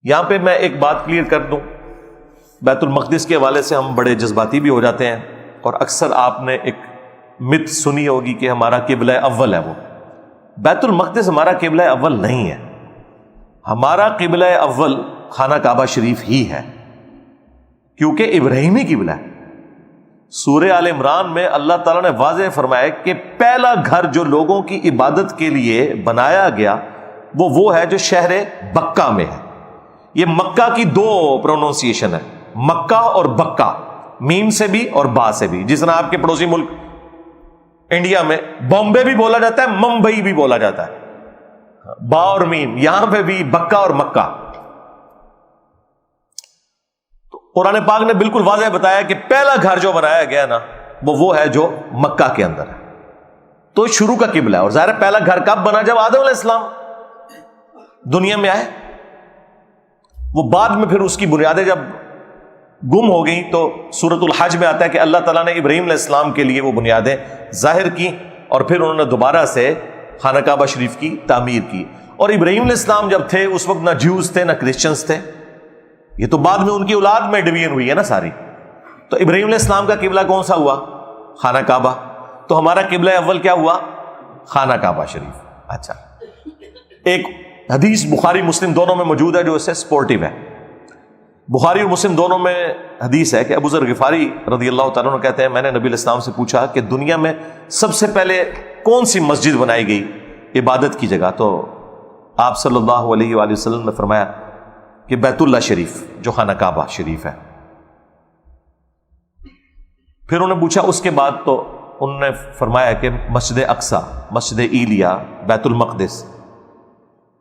یہاں پہ میں ایک بات کلیئر کر دوں، بیت المقدس کے حوالے سے ہم بڑے جذباتی بھی ہو جاتے ہیں، اور اکثر آپ نے ایک مت سنی ہوگی کہ ہمارا قبلہ اول ہے. وہ بیت المقدس ہمارا قبلہ اول نہیں ہے. ہمارا قبلہ اول خانہ کعبہ شریف ہی ہے، کیونکہ ابراہیمی قبلہ ہے. سورہ آل عمران میں اللہ تعالیٰ نے واضح فرمایا کہ پہلا گھر جو لوگوں کی عبادت کے لیے بنایا گیا وہ ہے جو شہر بکہ میں ہے. یہ مکہ کی دو پروننسیشن ہے، مکہ اور بکہ، میم سے بھی اور با سے بھی. جس طرح آپ کے پڑوسی ملک انڈیا میں بامبے بھی بولا جاتا ہے، ممبئی بھی بولا جاتا ہے، با اور میم. یہاں پہ بھی بکہ اور مکہ. تو قرآن پاک نے بالکل واضح بتایا کہ پہلا گھر جو بنایا گیا نا وہ ہے جو مکہ کے اندر ہے. تو شروع کا قبلہ ہے. اور ظاہر پہلا گھر کب بنا؟ جب آدم علیہ السلام دنیا میں آئے. وہ بعد میں پھر اس کی بنیادیں جب گم ہو گئیں تو سورۃ الحج میں آتا ہے کہ اللہ تعالیٰ نے ابراہیم علیہ السلام کے لیے وہ بنیادیں ظاہر کی، اور پھر انہوں نے دوبارہ سے خانہ کعبہ شریف کی تعمیر کی. اور ابراہیم علیہ السلام جب تھے اس وقت نہ جیوز تھے نہ کرسچنز تھے. یہ تو بعد میں ان کی اولاد میں ڈویژن ہوئی ہے نا ساری. تو ابراہیم علیہ السلام کا قبلہ کون سا ہوا؟ خانہ کعبہ. تو ہمارا قبلہ اول کیا ہوا؟ خانہ کعبہ شریف. اچھا، ایک حدیث بخاری مسلم دونوں میں موجود ہے جو اس سے سپورٹیو ہے. بخاری اور مسلم دونوں میں حدیث ہے کہ ابو ذر غفاری رضی اللہ تعالیٰ عنہ کہتے ہیں میں نے نبی علیہ السلام سے پوچھا کہ دنیا میں سب سے پہلے کون سی مسجد بنائی گئی عبادت کی جگہ؟ تو آپ صلی اللہ علیہ وآلہ وسلم نے فرمایا کہ بیت اللہ شریف جو خانہ کعبہ شریف ہے. پھر انہوں نے پوچھا اس کے بعد، تو انہوں نے فرمایا کہ مسجد اقصی، مسجد ایلیا، بیت المقدس.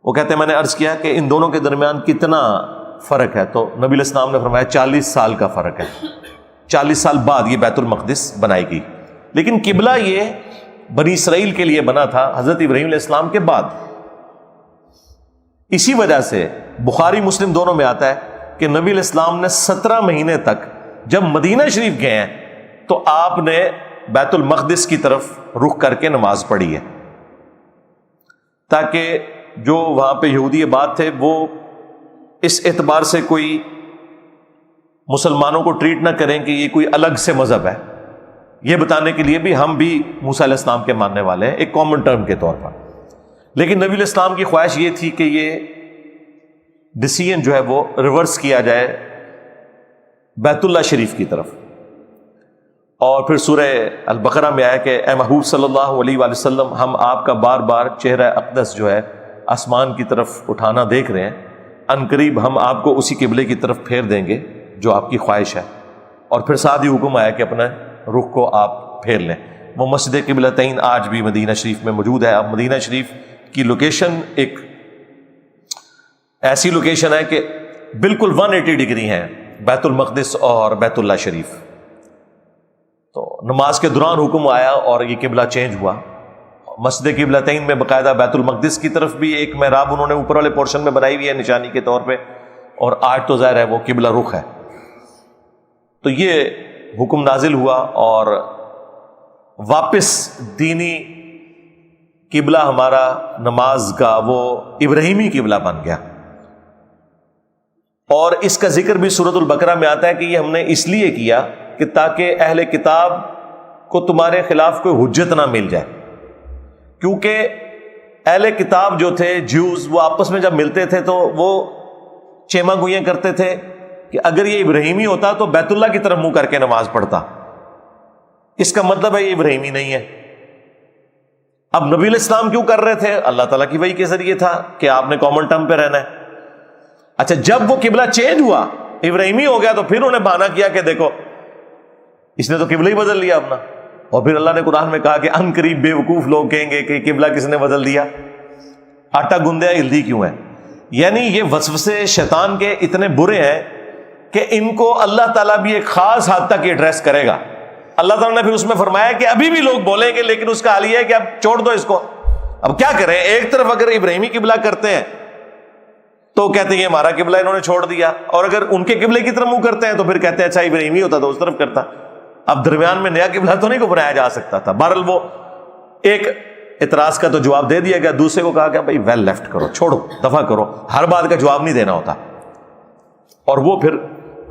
وہ کہتے ہیں میں نے عرض کیا کہ ان دونوں کے درمیان کتنا فرق ہے؟ تو نبی علیہ السلام نے فرمایا 40 سال کا فرق ہے. 40 سال بعد یہ بیت المقدس بنائی گئی. لیکن قبلہ یہ بنی اسرائیل کے لیے بنا تھا حضرت ابراہیم علیہ السلام کے بعد. اسی وجہ سے بخاری مسلم دونوں میں آتا ہے کہ نبی علیہ السلام نے 17 مہینے تک جب مدینہ شریف گئے ہیں تو آپ نے بیت المقدس کی طرف رخ کر کے نماز پڑھی ہے، تاکہ جو وہاں پہ یہودی آباد تھے وہ اس اعتبار سے کوئی مسلمانوں کو ٹریٹ نہ کریں کہ یہ کوئی الگ سے مذہب ہے. یہ بتانے کے لیے بھی ہم بھی موسیٰ علیہ السلام کے ماننے والے ہیں، ایک کامن ٹرم کے طور پر. لیکن نبی علیہ السلام کی خواہش یہ تھی کہ یہ ڈیسیژن جو ہے وہ ریورس کیا جائے بیت اللہ شریف کی طرف. اور پھر سورہ البقرہ میں آیا کہ اے محبوب صلی اللہ علیہ وآلہ وسلم، ہم آپ کا بار بار چہرہ اقدس جو ہے آسمان کی طرف اٹھانا دیکھ رہے ہیں، ان قریب ہم آپ کو اسی قبلے کی طرف پھیر دیں گے جو آپ کی خواہش ہے. اور پھر ساتھ ہی حکم آیا کہ اپنے رخ کو آپ پھیر لیں. وہ مسجد قبلتین آج بھی مدینہ شریف میں موجود ہے. اب مدینہ شریف کی لوکیشن ایک ایسی لوکیشن ہے کہ بالکل 180 ڈگری ہیں بیت المقدس اور بیت اللہ شریف. تو نماز کے دوران حکم آیا اور یہ قبلہ چینج ہوا. مسجد قبلتین میں باقاعدہ بیت المقدس کی طرف بھی ایک محراب انہوں نے اوپر والے پورشن میں بنائی ہوئی ہے نشانی کے طور پہ، اور آج تو ظاہر ہے وہ قبلہ رخ ہے. تو یہ حکم نازل ہوا اور واپس دینی قبلہ ہمارا نماز کا وہ ابراہیمی قبلہ بن گیا. اور اس کا ذکر بھی سورۃ البقرہ میں آتا ہے کہ یہ ہم نے اس لیے کیا کہ تاکہ اہل کتاب کو تمہارے خلاف کوئی حجت نہ مل جائے. کیونکہ اہل کتاب جو تھے جیوز، وہ آپس میں جب ملتے تھے تو وہ چیما گوئیاں کرتے تھے کہ اگر یہ ابراہیمی ہوتا تو بیت اللہ کی طرف منہ کر کے نماز پڑھتا. اس کا مطلب ہے یہ ابراہیمی نہیں ہے. اب نبی علیہ السلام کیوں کر رہے تھے؟ اللہ تعالیٰ کی وحی کے ذریعے تھا کہ آپ نے کامن ٹرم پہ رہنا ہے. اچھا، جب وہ قبلہ چینج ہوا، ابراہیمی ہو گیا، تو پھر انہوں نے بہانہ کیا کہ دیکھو اس نے تو قبلہ ہی بدل لیا اپنا. اور پھر اللہ نے قرآن میں کہا کہ ان قریب بے وقوف لوگ کہیں گے کہ قبلہ کس نے بدل دیا، آٹا گندیا ہلدی کیوں ہے. یعنی یہ وسوسے شیطان کے اتنے برے ہیں کہ ان کو اللہ تعالیٰ بھی ایک خاص حد تک ایڈریس کرے گا. اللہ تعالیٰ نے پھر اس میں فرمایا کہ ابھی بھی لوگ بولیں گے، لیکن اس کا حل یہ ہے کہ اب چھوڑ دو اس کو. اب کیا کریں؟ ایک طرف اگر ابراہیمی قبلہ کرتے ہیں تو کہتے ہیں یہ ہمارا قبلہ انہوں نے چھوڑ دیا، اور اگر ان کے قبلے کی طرف منہ کرتے ہیں تو پھر کہتے ہیں اچھا ابراہیمی ہوتا تو اس طرف کرتا. اب درمیان میں نیا قبلہ تو نہیں کو بنایا جا سکتا تھا. بہرحال وہ ایک اعتراض کا تو جواب دے دیا گیا، دوسرے کو کہا کہ بھائی ویل لیفٹ کرو، چھوڑو، دفع کرو. ہر بات کا جواب نہیں دینا ہوتا. اور وہ پھر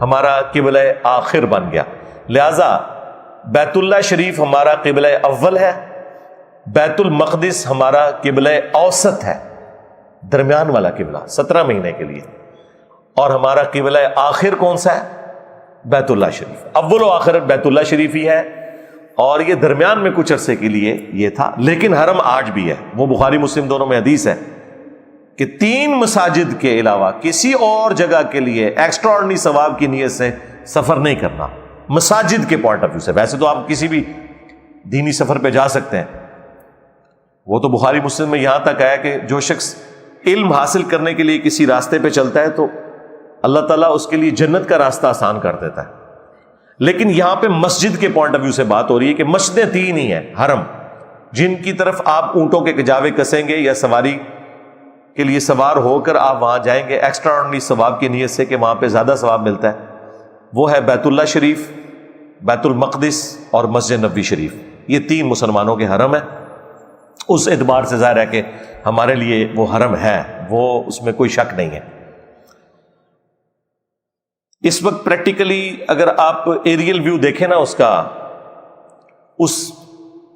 ہمارا قبلہ آخر بن گیا. لہذا بیت اللہ شریف ہمارا قبلہ اول ہے، بیت المقدس ہمارا قبلہ اوسط ہے، درمیان والا قبلہ 17 مہینے کے لیے. اور ہمارا قبلہ آخر کون سا ہے؟ بیت اللہ شریف. اول و آخر بیت اللہ شریف ہی ہے، اور یہ درمیان میں کچھ عرصے کے لیے یہ تھا. لیکن حرم آج بھی ہے، وہ بخاری مسلم دونوں میں حدیث ہے کہ 3 مساجد کے علاوہ کسی اور جگہ کے لیے ایکسٹرا آرڈنری ثواب کی نیت سے سفر نہیں کرنا، مساجد کے پوائنٹ آف ویو سے. ویسے تو آپ کسی بھی دینی سفر پہ جا سکتے ہیں، وہ تو بخاری مسلم میں یہاں تک آیا کہ جو شخص علم حاصل کرنے کے لیے کسی راستے پہ چلتا ہے تو اللہ تعالیٰ اس کے لیے جنت کا راستہ آسان کر دیتا ہے. لیکن یہاں پہ مسجد کے پوائنٹ آف ویو سے بات ہو رہی ہے کہ مسجدیں 3 ہی ہیں حرم، جن کی طرف آپ اونٹوں کے کجاوے کسیں گے یا سواری کے لیے سوار ہو کر آپ وہاں جائیں گے ایکسٹرا آرڈنری ثواب کی نیت سے کہ وہاں پہ زیادہ ثواب ملتا ہے. وہ ہے بیت اللہ شریف، بیت المقدس اور مسجد نبوی شریف. یہ 3 مسلمانوں کے حرم ہیں. اس اعتبار سے ظاہر ہے کہ ہمارے لیے وہ حرم ہے، وہ اس میں کوئی شک نہیں ہے. اس وقت پریکٹیکلی اگر آپ ایریل ویو دیکھیں نا اس کا، اس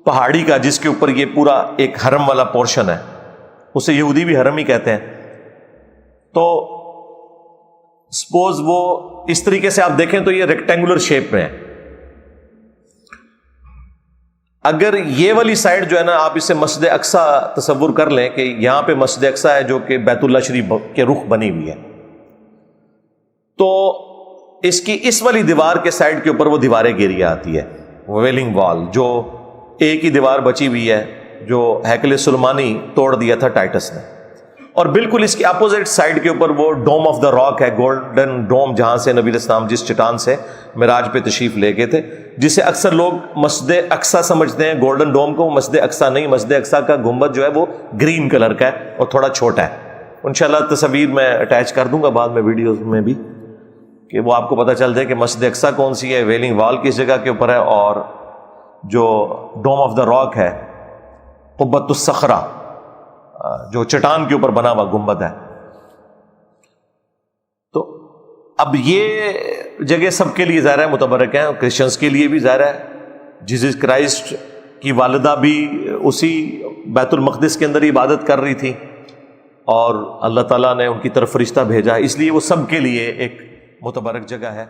پہاڑی کا جس کے اوپر یہ پورا ایک حرم والا پورشن ہے، اسے یہودی بھی حرم ہی کہتے ہیں. تو سپوز وہ اس طریقے سے آپ دیکھیں تو یہ ریکٹینگولر شیپ میں ہے. اگر یہ والی سائڈ جو ہے نا، آپ اسے مسجد اقصی تصور کر لیں کہ یہاں پہ مسجد اقصی ہے جو کہ بیت اللہ شریف کے رخ بنی ہوئی ہے، تو اس کی اس والی دیوار کے سائڈ کے اوپر وہ دیواریں گھیری آتی ہے، ویلنگ وال، جو ایک ہی دیوار بچی ہوئی ہے جو ہیکل سلیمانی توڑ دیا تھا ٹائٹس نے. اور بالکل اس کی اپوزٹ سائڈ کے اوپر وہ ڈوم آف دا راک ہے، گولڈن ڈوم، جہاں سے نبی علیہ السلام جس چٹان سے معراج پہ تشریف لے گئے تھے، جسے اکثر لوگ مسجد اقصی سمجھتے ہیں. گولڈن ڈوم کو مسجد اقصی نہیں، مسجد اقصی کا گنبد جو ہے وہ گرین کلر کا ہے اور تھوڑا چھوٹا ہے. انشاءاللہ تصویر میں اٹیچ کر دوں گا بعد میں ویڈیوز میں بھی، کہ وہ آپ کو پتہ چل جائے کہ مسجد اقصی کون سی ہے، ویلنگ وال کس جگہ کے اوپر ہے، اور جو ڈوم آف دا راک ہے، قبۃ الصخرہ، جو چٹان کے اوپر بنا ہوا گنبد ہے. تو اب یہ جگہ سب کے لیے ظاہر ہے متبرک ہیں، کرسچنس کے لیے بھی ظاہر ہے. جیزس کرائسٹ کی والدہ بھی اسی بیت المقدس کے اندر عبادت کر رہی تھی، اور اللہ تعالیٰ نے ان کی طرف فرشتہ بھیجا، اس لیے وہ سب کے لیے ایک متبرک جگہ ہے.